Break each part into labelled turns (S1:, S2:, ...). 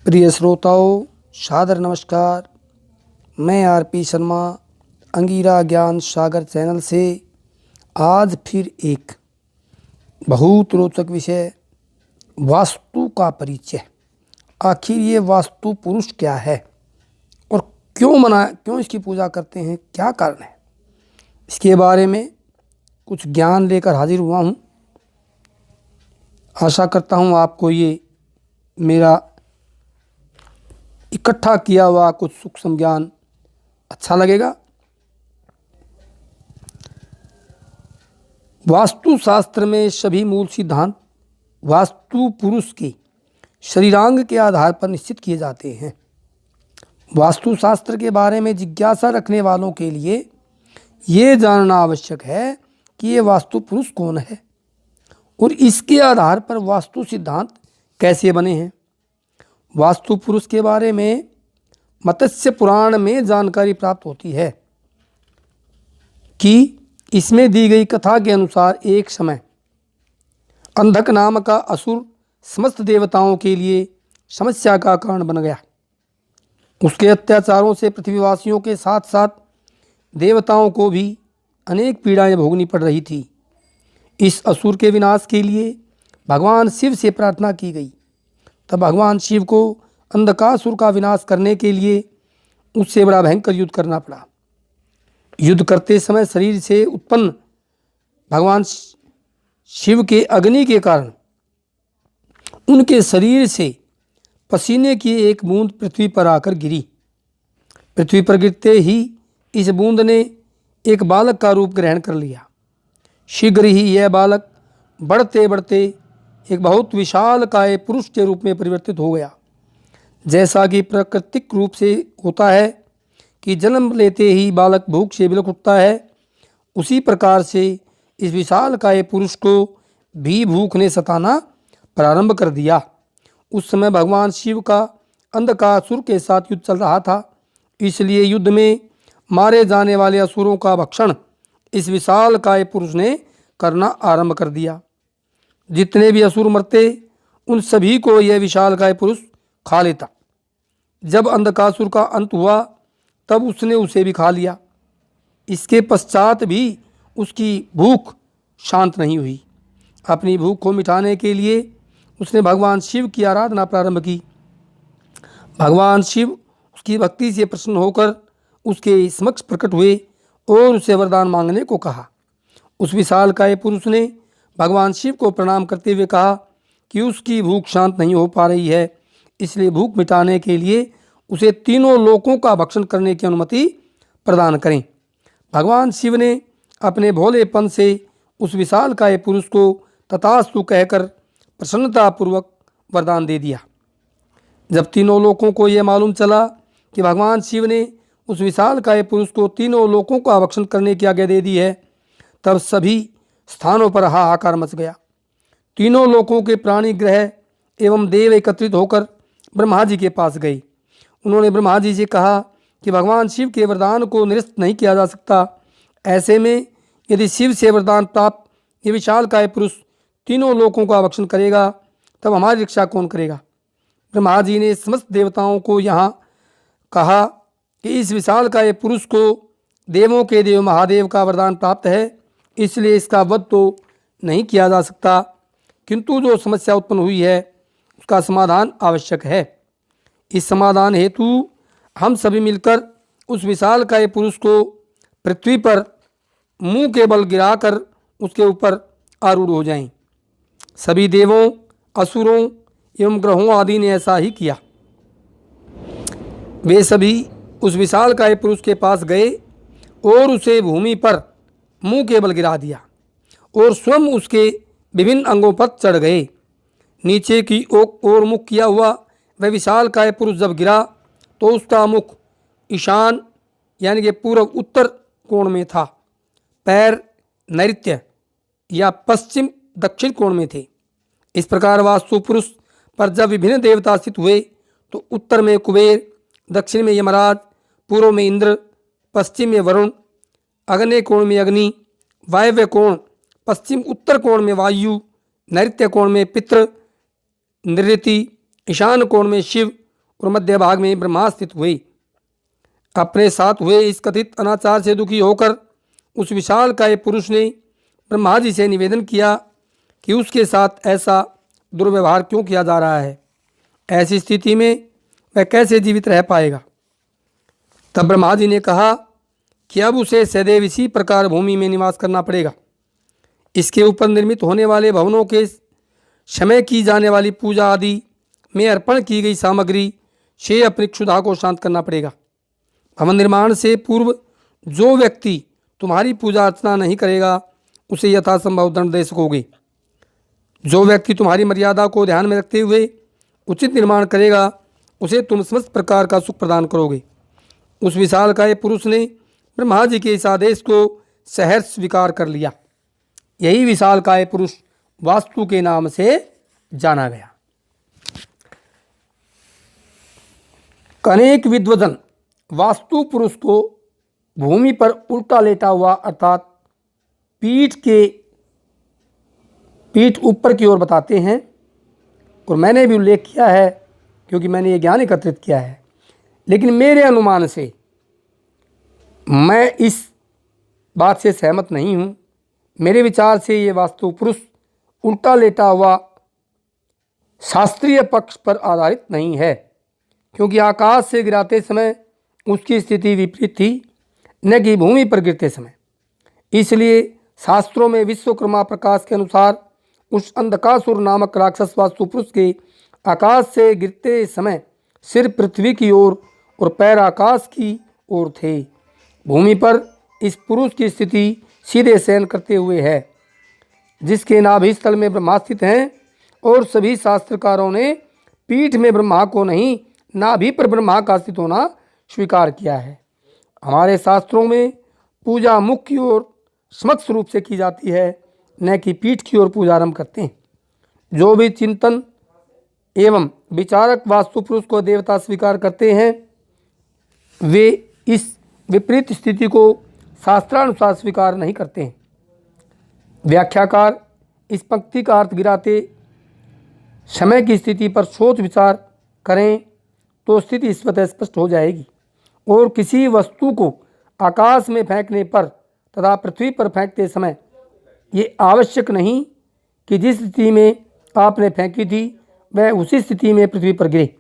S1: प्रिय श्रोताओं, सादर नमस्कार। मैं आरपी शर्मा अंगीरा ज्ञान सागर चैनल से आज फिर एक बहुत रोचक विषय वास्तु का परिचय। आखिर ये वास्तु पुरुष क्या है और क्यों इसकी पूजा करते हैं, क्या कारण है, इसके बारे में कुछ ज्ञान लेकर हाजिर हुआ हूँ। आशा करता हूँ आपको ये मेरा इकट्ठा किया हुआ कुछ सूक्ष्म ज्ञान अच्छा लगेगा। वास्तुशास्त्र में सभी मूल सिद्धांत वास्तु पुरुष के शरीरांग के आधार पर निश्चित किए जाते हैं। वास्तुशास्त्र के बारे में जिज्ञासा रखने वालों के लिए ये जानना आवश्यक है कि ये वास्तु पुरुष कौन है और इसके आधार पर वास्तु सिद्धांत कैसे बने हैं। वास्तु पुरुष के बारे में मत्स्य पुराण में जानकारी प्राप्त होती है कि इसमें दी गई कथा के अनुसार एक समय अंधक नाम का असुर समस्त देवताओं के लिए समस्या का कारण बन गया। उसके अत्याचारों से पृथ्वीवासियों के साथ साथ देवताओं को भी अनेक पीड़ाएं भोगनी पड़ रही थी। इस असुर के विनाश के लिए भगवान शिव से प्रार्थना की गई। तब भगवान शिव को अंधकासुर का विनाश करने के लिए उससे बड़ा भयंकर युद्ध करना पड़ा। युद्ध करते समय शरीर से उत्पन्न भगवान शिव के अग्नि के कारण उनके शरीर से पसीने की एक बूंद पृथ्वी पर आकर गिरी। पृथ्वी पर गिरते ही इस बूंद ने एक बालक का रूप ग्रहण कर लिया। शीघ्र ही यह बालक बढ़ते बढ़ते एक बहुत विशाल काय पुरुष के रूप में परिवर्तित हो गया। जैसा कि प्राकृतिक रूप से होता है कि जन्म लेते ही बालक भूख से बिलख उठता है, उसी प्रकार से इस विशाल काय पुरुष को भी भूख ने सताना प्रारंभ कर दिया। उस समय भगवान शिव का अंधकासुर के साथ युद्ध चल रहा था, इसलिए युद्ध में मारे जाने वाले असुरों का भक्षण इस विशाल काय पुरुष ने करना आरंभ कर दिया। जितने भी असुर मरते उन सभी को यह विशाल काय पुरुष खा लेता। जब अंधकासुर का अंत हुआ तब उसने उसे भी खा लिया। इसके पश्चात भी उसकी भूख शांत नहीं हुई। अपनी भूख को मिटाने के लिए उसने भगवान शिव की आराधना प्रारंभ की। भगवान शिव उसकी भक्ति से प्रसन्न होकर उसके समक्ष प्रकट हुए और उसे वरदान मांगने को कहा। उस विशाल काय पुरुष ने भगवान शिव को प्रणाम करते हुए कहा कि उसकी भूख शांत नहीं हो पा रही है, इसलिए भूख मिटाने के लिए उसे तीनों लोकों का भक्षण करने की अनुमति प्रदान करें। भगवान शिव ने अपने भोलेपन से उस विशाल काय पुरुष को तथास्तु कहकर प्रसन्नतापूर्वक वरदान दे दिया। जब तीनों लोकों को यह मालूम चला कि भगवान शिव ने उस विशाल काय पुरुष को तीनों लोकों का भक्षण करने की आज्ञा दे दी है, तब सभी स्थानों पर हाहाकार मच गया। तीनों लोकों के प्राणी ग्रह एवं देव एकत्रित होकर ब्रह्मा जी के पास गए। उन्होंने ब्रह्मा जी से कहा कि भगवान शिव के वरदान को निरस्त नहीं किया जा सकता। ऐसे में यदि शिव से वरदान प्राप्त ये विशाल काय पुरुष तीनों लोकों का भक्षण करेगा, तब हमारी रक्षा कौन करेगा। ब्रह्मा जी ने समस्त देवताओं को यहाँ कहा कि इस विशाल काय पुरुष को देवों के देव महादेव का वरदान प्राप्त है, इसलिए इसका वध तो नहीं किया जा सकता, किंतु जो समस्या उत्पन्न हुई है उसका समाधान आवश्यक है। इस समाधान हेतु हम सभी मिलकर उस विशाल काय पुरुष को पृथ्वी पर मुंह के बल गिराकर उसके ऊपर आरूढ़ हो जाएं। सभी देवों, असुरों एवं ग्रहों आदि ने ऐसा ही किया। वे सभी उस विशाल काय पुरुष के पास गए और उसे भूमि पर मुंह के बल गिरा दिया और स्वयं उसके विभिन्न अंगों पर चढ़ गए। नीचे की ओर मुख किया हुआ वह विशाल काय पुरुष जब गिरा तो उसका मुख ईशान यानी कि पूर्व उत्तर कोण में था। पैर नैऋत्य या पश्चिम दक्षिण कोण में थे। इस प्रकार वास्तु पुरुष पर जब विभिन्न देवता स्थित हुए तो उत्तर में कुबेर, दक्षिण में यमराज, पूर्व में इंद्र, पश्चिम में वरुण, आग्नेय कोण में अग्नि, वायव्य कोण पश्चिम उत्तर कोण में वायु, नैऋत्य कोण में पितृ, नृति, ईशान कोण में शिव और मध्य भाग में ब्रह्मा स्थित हुए। अपने साथ हुए इस कथित अनाचार से दुखी होकर उस विशालकाय पुरुष ने ब्रह्मा जी से निवेदन किया कि उसके साथ ऐसा दुर्व्यवहार क्यों किया जा रहा है। ऐसी स्थिति में वह कैसे जीवित रह पाएगा। तब ब्रह्मा जी ने कहा कि अब उसे सदैव इसी प्रकार भूमि में निवास करना पड़ेगा। इसके ऊपर निर्मित होने वाले भवनों के समय की जाने वाली पूजा आदि में अर्पण की गई सामग्री से अपनी क्षुधा को शांत करना पड़ेगा। भवन निर्माण से पूर्व जो व्यक्ति तुम्हारी पूजा अर्चना नहीं करेगा उसे यथासंभव दंड दे सकोगे। जो व्यक्ति तुम्हारी मर्यादा को ध्यान में रखते हुए उचित निर्माण करेगा उसे तुम समस्त प्रकार का सुख प्रदान करोगे। उस विशालकाय पुरुष ने ब्रह्मा जी के इस आदेश को सहर्ष स्वीकार कर लिया। यही विशालकाय पुरुष वास्तु के नाम से जाना गया। अनेक विद्वजन वास्तु पुरुष को भूमि पर उल्टा लेटा हुआ अर्थात पीठ ऊपर की ओर बताते हैं, और मैंने भी उल्लेख किया है क्योंकि मैंने ये ज्ञान एकत्रित किया है। लेकिन मेरे अनुमान से मैं इस बात से सहमत नहीं हूँ। मेरे विचार से ये वास्तु पुरुष उल्टा लेटा हुआ शास्त्रीय पक्ष पर आधारित नहीं है, क्योंकि आकाश से गिराते समय उसकी स्थिति विपरीत थी, न कि भूमि पर गिरते समय। इसलिए शास्त्रों में विश्वकर्मा प्रकाश के अनुसार उस अंधकासुर नामक राक्षस वास्तु पुरुष के आकाश से गिरते समय सिर पृथ्वी की ओर और पैर आकाश की ओर थे। भूमि पर इस पुरुष की स्थिति सीधे शयन करते हुए है, जिसके नाभि स्थल में ब्रह्मा स्थित हैं, और सभी शास्त्रकारों ने पीठ में ब्रह्मा को नहीं नाभि पर ब्रह्मा का स्थित होना स्वीकार किया है। हमारे शास्त्रों में पूजा मुख की ओर समक्ष रूप से की जाती है, न कि पीठ की ओर पूजा आरंभ करते हैं। जो भी चिंतन एवं विचारक वास्तु पुरुष को देवता स्वीकार करते हैं वे इस विपरीत स्थिति को शास्त्रानुसार स्वीकार नहीं करते हैं। व्याख्याकार इस पंक्ति का अर्थ गिराते समय की स्थिति पर सोच विचार करें तो स्थिति स्वतः स्पष्ट हो जाएगी, और किसी वस्तु को आकाश में फेंकने पर तथा पृथ्वी पर फेंकते समय ये आवश्यक नहीं कि जिस स्थिति में आपने फेंकी थी वह उसी स्थिति में पृथ्वी पर गिरे।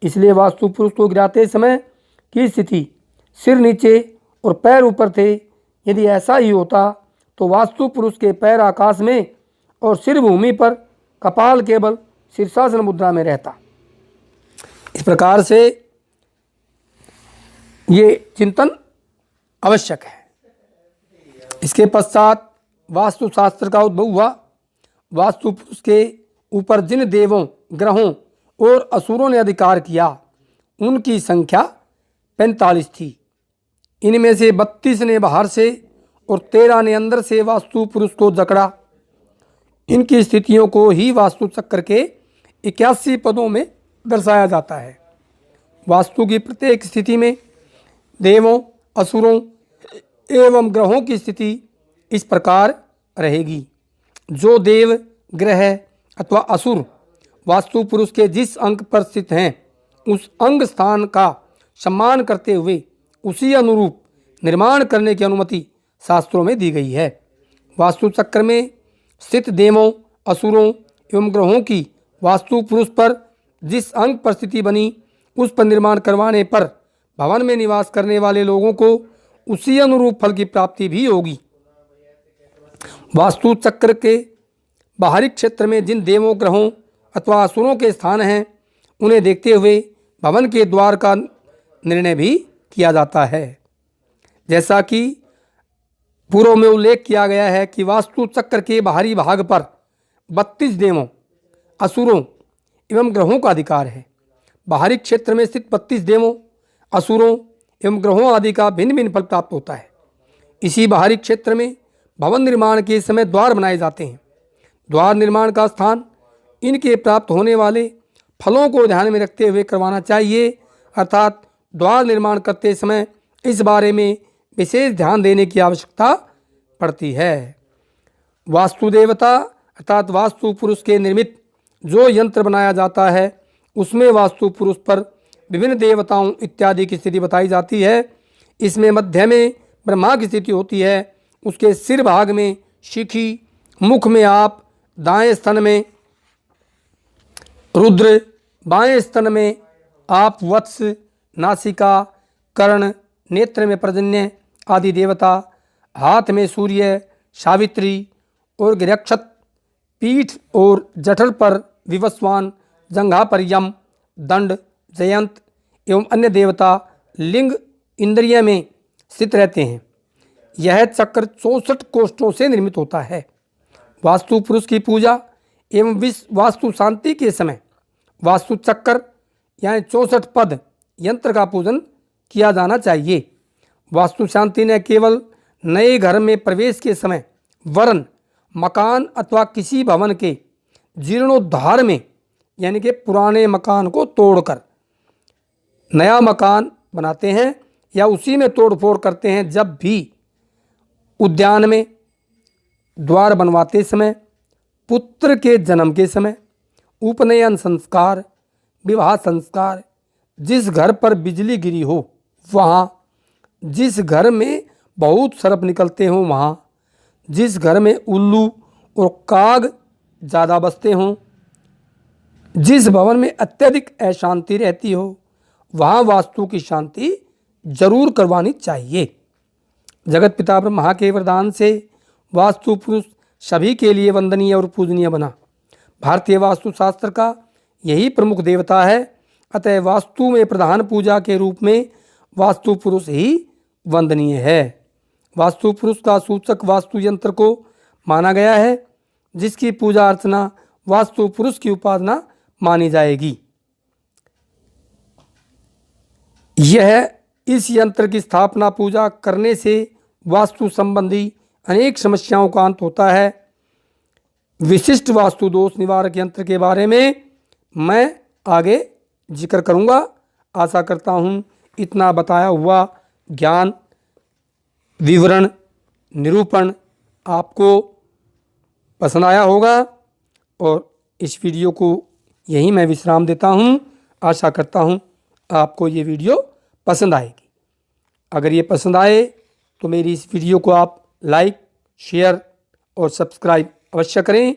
S1: इसलिए वास्तु पुरुष को गिराते समय की स्थिति सिर नीचे और पैर ऊपर थे। यदि ऐसा ही होता तो वास्तु पुरुष के पैर आकाश में और सिर भूमि पर, कपाल केवल शीर्षासन मुद्रा में रहता। इस प्रकार से ये चिंतन आवश्यक है। इसके पश्चात वास्तुशास्त्र का उद्भव हुआ। वास्तु पुरुष के ऊपर जिन देवों, ग्रहों और असुरों ने अधिकार किया उनकी संख्या 45 थी। इनमें से 32 ने बाहर से और 13 ने अंदर से वास्तु पुरुष को जकड़ा। इनकी स्थितियों को ही वास्तु चक्र के 81 पदों में दर्शाया जाता है। वास्तु की प्रत्येक स्थिति में देवों, असुरों एवं ग्रहों की स्थिति इस प्रकार रहेगी। जो देव, ग्रह अथवा असुर वास्तु पुरुष के जिस अंक पर स्थित हैं उस अंग स्थान का सम्मान करते हुए उसी अनुरूप निर्माण करने की अनुमति शास्त्रों में दी गई है। वास्तु चक्र में स्थित देवों, असुरों एवं ग्रहों की वास्तु पुरुष पर जिस अंक पर स्थिति बनी उस पर निर्माण करवाने पर भवन में निवास करने वाले लोगों को उसी अनुरूप फल की प्राप्ति भी होगी। वास्तु चक्र के बाहरी क्षेत्र में जिन देवों, ग्रहों अथवा असुरों के स्थान हैं उन्हें देखते हुए भवन के द्वार का निर्णय भी किया जाता है। जैसा कि पूर्व में उल्लेख किया गया है कि वास्तु चक्र के बाहरी भाग पर 32 देवों, असुरों एवं ग्रहों का अधिकार है। बाहरी क्षेत्र में स्थित 32 देवों, असुरों एवं ग्रहों आदि का भिन्न भिन्न फल प्राप्त होता है। इसी बाहरी क्षेत्र में भवन निर्माण के समय द्वार बनाए जाते हैं। द्वार निर्माण का स्थान इनके प्राप्त होने वाले फलों को ध्यान में रखते हुए करवाना चाहिए, अर्थात द्वार निर्माण करते समय इस बारे में विशेष ध्यान देने की आवश्यकता पड़ती है। वास्तु देवता अर्थात वास्तु पुरुष के निर्मित जो यंत्र बनाया जाता है उसमें वास्तु पुरुष पर विभिन्न देवताओं इत्यादि की स्थिति बताई जाती है। इसमें मध्य में ब्रह्मा की स्थिति होती है, उसके सिर भाग में शिखी, मुख में आप, दाएं स्तन में रुद्र, बाएं स्तन में आप, वत्स, नासिका, कर्ण, नेत्र में पर्जन्य आदि देवता, हाथ में सूर्य, सावित्री और गिरक्षत, पीठ और जठर पर विवस्वान, जंघा पर यम, दंड, जयंत एवं अन्य देवता लिंग इंद्रिय में स्थित रहते हैं। यह चक्र 64 कोष्ठों से निर्मित होता है। वास्तु पुरुष की पूजा एवं वास्तु शांति के समय वास्तु चक्र यानी 64 पद यंत्र का पूजन किया जाना चाहिए। वास्तु शांति न केवल नए घर में प्रवेश के समय वरन मकान अथवा किसी भवन के जीर्णोद्धार में यानी कि पुराने मकान को तोड़कर नया मकान बनाते हैं या उसी में तोड़फोड़ करते हैं, जब भी उद्यान में द्वार बनवाते समय, पुत्र के जन्म के समय, उपनयन संस्कार, विवाह संस्कार, जिस घर पर बिजली गिरी हो वहाँ, जिस घर में बहुत सर्प निकलते हों वहाँ, जिस घर में उल्लू और काग ज़्यादा बसते हों, जिस भवन में अत्यधिक अशांति रहती हो वहाँ वास्तु की शांति जरूर करवानी चाहिए। जगत पिता ब्रह्मा के वरदान से वास्तु पुरुष सभी के लिए वंदनीय और पूजनीय बना। भारतीय वास्तुशास्त्र का यही प्रमुख देवता है। अतः वास्तु में प्रधान पूजा के रूप में वास्तु पुरुष ही वंदनीय है। वास्तु पुरुष का सूचक वास्तु यंत्र को माना गया है, जिसकी पूजा अर्चना वास्तु पुरुष की उपासना मानी जाएगी। यह इस यंत्र की स्थापना पूजा करने से वास्तु संबंधी अनेक समस्याओं का अंत होता है। विशिष्ट वास्तु दोष निवारक यंत्र के बारे में मैं आगे जिक्र करूंगा। आशा करता हूं इतना बताया हुआ ज्ञान, विवरण, निरूपण आपको पसंद आया होगा और इस वीडियो को यहीं मैं विश्राम देता हूं। आशा करता हूं आपको ये वीडियो पसंद आएगी। अगर ये पसंद आए तो मेरी इस वीडियो को आप लाइक, शेयर और सब्सक्राइब अवश्य करें।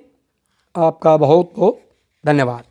S1: आपका बहुत बहुत धन्यवाद।